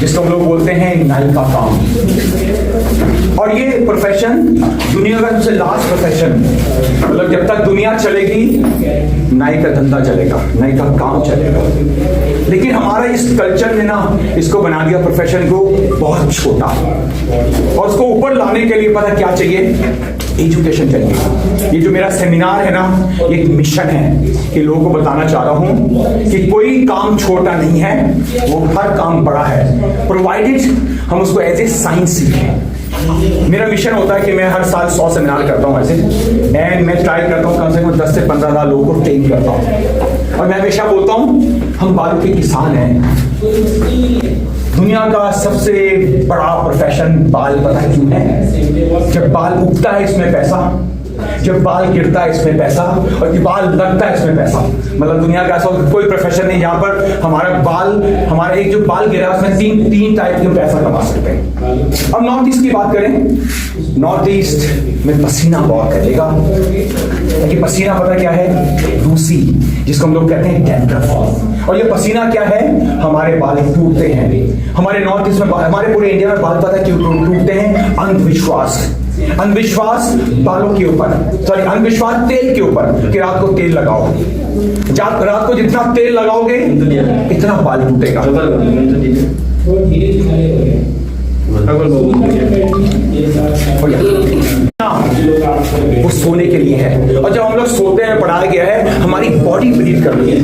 जिसको हम लोग बोलते हैं नाई का काम। और ये प्रोफेशन दुनिया का सबसे लास्ट प्रोफेशन, मतलब जब तक दुनिया चलेगी नाई का धंधा चलेगा, नाई का काम चलेगा। लेकिन हमारा इस कल्चर ने ना इसको बना दिया प्रोफेशन को बहुत छोटा, और उसको ऊपर लाने के लिए पता क्या चाहिए? एजुकेशन चाहिए। ये जो मेरा सेमिनार है ना, ये एक मिशन है कि लोगों को बताना चाह रहा हूं कि कोई काम छोटा नहीं है, वो हर काम बड़ा है, प्रोवाइडेड हम उसको एज ए साइंस सीखें। मेरा मिशन होता है कि मैं हर साल 100 सेमिनार करता हूँ ऐसे, एंड मैं ट्राई करता हूँ कम से कम 10 से 15 हज़ार लोगों को ट्रेन करता हूँ। और मैं हमेशा बोलता हूँ हम बालों के किसान हैं। दुनिया का सबसे बड़ा प्रोफेशन बाल, पता क्यों है? जब बाल उगता है इसमें पैसा, जब बाल गिरता है इसमें पैसा, और जब बाल लगता है इसमें पैसा। मतलब दुनिया का ऐसा कोई प्रोफेशन नहीं जहां पर हमारा एक जो बाल गिरा उसमें तीन टाइप के पैसा कमा सकते हैं। अब नॉर्थ ईस्ट की बात करें, नॉर्थ ईस्ट में पसीना बहुत करेगा। कि पसीना पता क्या है? रूसी, जिसको हम लोग कहते हैं डैंड्रफ। और ये पसीना क्या है? हमारे बाल टूटते हैं। हमारे नॉर्थ ईस्ट में, हमारे पूरे इंडिया में बाल पता क्यों टूटते हैं? अंधविश्वास बालों के ऊपर, सॉरी अंधविश्वास तेल के ऊपर, कि रात को तेल लगाओ, रात को जितना तेल लगाओगे इतना बाल टूटेगा। वो सोने के लिए है, और जब हम लोग सोते हैं पढ़ाया गया है हमारी बॉडी ब्रीथ कर रही है।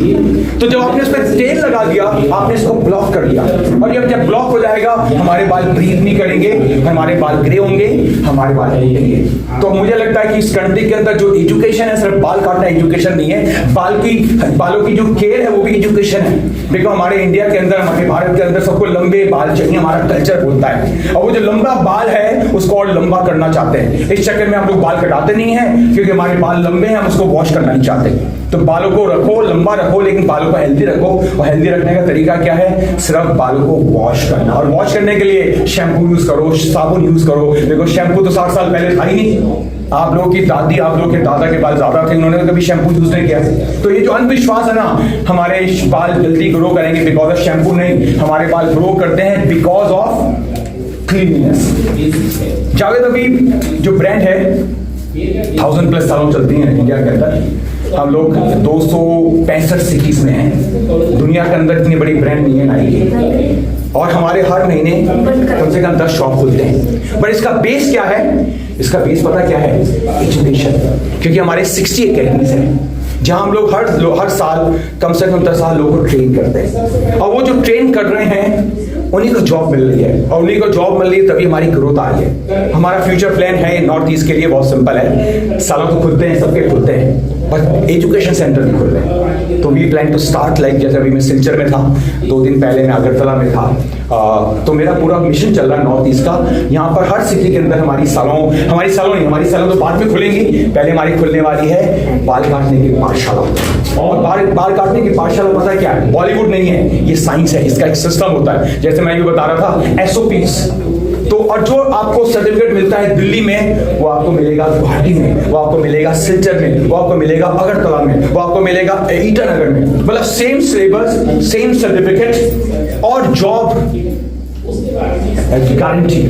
तो जब आपने उस पर तेल लगा दिया, आपने इसको ब्लॉक कर दिया, और जब ब्लॉक हो जाएगा हमारे बाल ब्रीथ नहीं करेंगे, हमारे बाल ग्रे होंगे, हमारे बाल टूटेंगे। तो मुझे लगता है कि इस कंट्री के अंदर जो एजुकेशन है, सिर्फ बाल काटना एजुकेशन नहीं है, बालों की जो केयर है वो भी एजुकेशन है। देखो हमारे इंडिया के अंदर, हमारे भारत के अंदर सबको लंबे बाल चाहिए, हमारा कल्चर बोलता है, और वो जो लंबा बाल है उसको और लंबा करना चाहते हैं। इस चक्कर में हम लोग बाल कटाते नहीं हैं, क्योंकि हमारे बाल लंबे हैं, हम उसको वॉश करना नहीं चाहते। तो बालों को रखो, लंबा रखो, लेकिन बालों को हेल्दी रखो। और हेल्दी रखने का तरीका क्या है? सिर्फ बालों को वॉश करना, और वॉश करने के लिए शैम्पू यूज करो, साबुन यूज करो। देखो शैम्पू तो 60 साल पहले था ही नहीं। आप लोगों की दादी, आप लोगों के दादा के बाल ज्यादा थे, उन्होंने कभी शैम्पू यूज नहीं किया। तो ये जो अंधविश्वास है ना, हमारे बाल जल्दी ग्रो करेंगे बिकॉज ऑफ शैम्पू नहीं, हमारे बाल ग्रो करते हैं बिकॉज ऑफ क्लीननेस। जावेद हबीब जो ब्रांड है 1000+ सालों चलती है इंडिया के अंदर। हम लोग 265 सिटीज में हैं। दुनिया के अंदर इतनी बड़ी ब्रांड नहीं है नाई की, और हमारे हर महीने कम से कम 10 शॉप खुलते हैं। बट इसका बेस क्या है? इसका बेस पता क्या है? एजुकेशन। क्योंकि हमारे 60 एकेडमीज हैं जहां हम लोग हर साल कम से कम 10 साल लोगों को ट्रेन करते हैं, और वो जो ट्रेन कर रहे हैं उन्हीं को जॉब मिल रही है, और उन्हीं को जॉब मिल रही है तभी हमारी ग्रोथ आ रही है। हमारा फ्यूचर प्लान है नॉर्थ ईस्ट के लिए बहुत सिंपल है। सालों तो खुलते हैं, सबके खुलते हैं, पर एजुकेशन सेंटर नहीं खुल रहे। तो we plan to start, like जैसे अभी मैं सिलचर में था, 2 दिन पहले मैं अगरतला में था। तो मेरा पूरा मिशन चल रहा है नॉर्थ ईस्ट का। यहाँ पर हर सिटी के अंदर हमारी सैलून तो बाद में खुलेंगी, पहले हमारी खुलने वाली है बाल काटने की पाठशाला। और बाल काटने की पाठशाला पता है क्या है? बॉलीवुड नहीं है, ये साइंस है, इसका एक सिस्टम होता है। जैसे मैं ये बता रहा था SOPs। तो और जो आपको सर्टिफिकेट मिलता है दिल्ली में, वो आपको मिलेगा गुवाहाटी में, वो आपको मिलेगा सिलचर में, वो आपको मिलेगा अगरतला में, वो आपको मिलेगा ईटानगर में। मतलब सेम सिलेबस, सेम सर्टिफिकेट और job guarantee.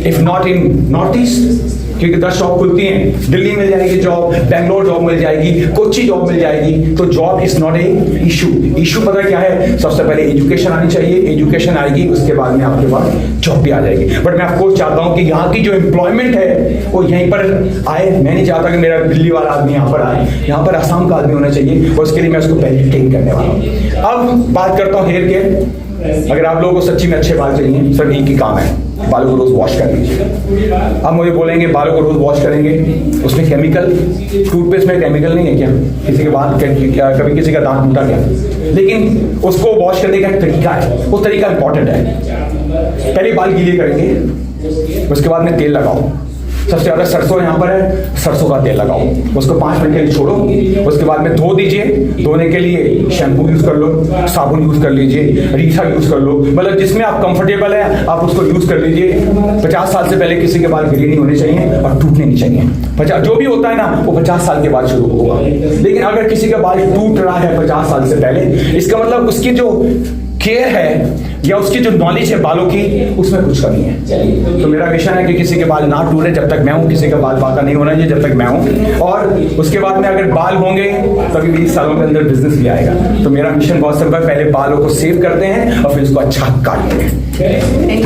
If not in north east, क्योंकि 10 शॉप खुलती हैं, दिल्ली मिल जाएगी जॉब, बैंगलोर जॉब मिल जाएगी, कोची जॉब मिल जाएगी। तो job is not a issue पता क्या है? सबसे पहले एजुकेशन आनी चाहिए, एजुकेशन आएगी उसके बाद में आपके पास जॉब भी आ जाएगी। बट मैं आपको चाहता हूं कि यहाँ की जो एम्प्लॉयमेंट है वो यहीं पर आए। मैं नहीं चाहता कि मेरा दिल्ली वाला आदमी यहाँ पर आए, यहाँ पर आसाम का आदमी होना चाहिए, और उसके लिए मैं उसको पहले ट्रेन करने वाला हूँ। अब बात करता हूँ हेयर केयर। अगर आप लोगों को सच्ची में अच्छे बाल चाहिए, सिर्फ एक ही काम है, बालों को रोज वॉश कर लीजिए। अब मुझे बोलेंगे बालों को रोज वॉश करेंगे, उसमें केमिकल, टूथपेस्ट में केमिकल नहीं है क्या? किसी के बाल कभी किसी का दांत टूटा क्या? लेकिन उसको वॉश करने का एक तरीका है, वो तरीका इंपॉर्टेंट है। पहले बाल गीले करेंगे, उसके बाद में तेल लगाओ। सबसे ज्यादा सरसों यहाँ पर है, सरसों का तेल लगाओ, उसको 5 मिनट के लिए छोड़ो, उसके बाद में धो दीजिए। धोने के लिए शैम्पू यूज कर लो, साबुन यूज कर लीजिए, रीठा यूज कर लो, मतलब जिसमें आप कंफर्टेबल है आप उसको यूज कर लीजिए। 50 साल से पहले किसी के बाल गिरे नहीं होने चाहिए और टूटने नहीं चाहिए। जो भी होता है ना वो 50 साल के बाद शुरू होगा। लेकिन अगर किसी का बाल टूट रहा है 50 साल से पहले, इसका मतलब उसकी जो केयर है या उसकी जो नॉलेज है बालों की उसमें कुछ कमी है। तो मेरा मिशन है कि किसी के बाल ना टूटे जब तक मैं हूं, किसी का बाल बाका नहीं होना चाहिए जब तक मैं हूं, और उसके बाद में अगर बाल होंगे तभी 20 सालों के अंदर बिजनेस भी आएगा। तो मेरा मिशन बहुत सिंपल, पहले बालों को सेव करते हैं और फिर उसको अच्छा काट लेंगे।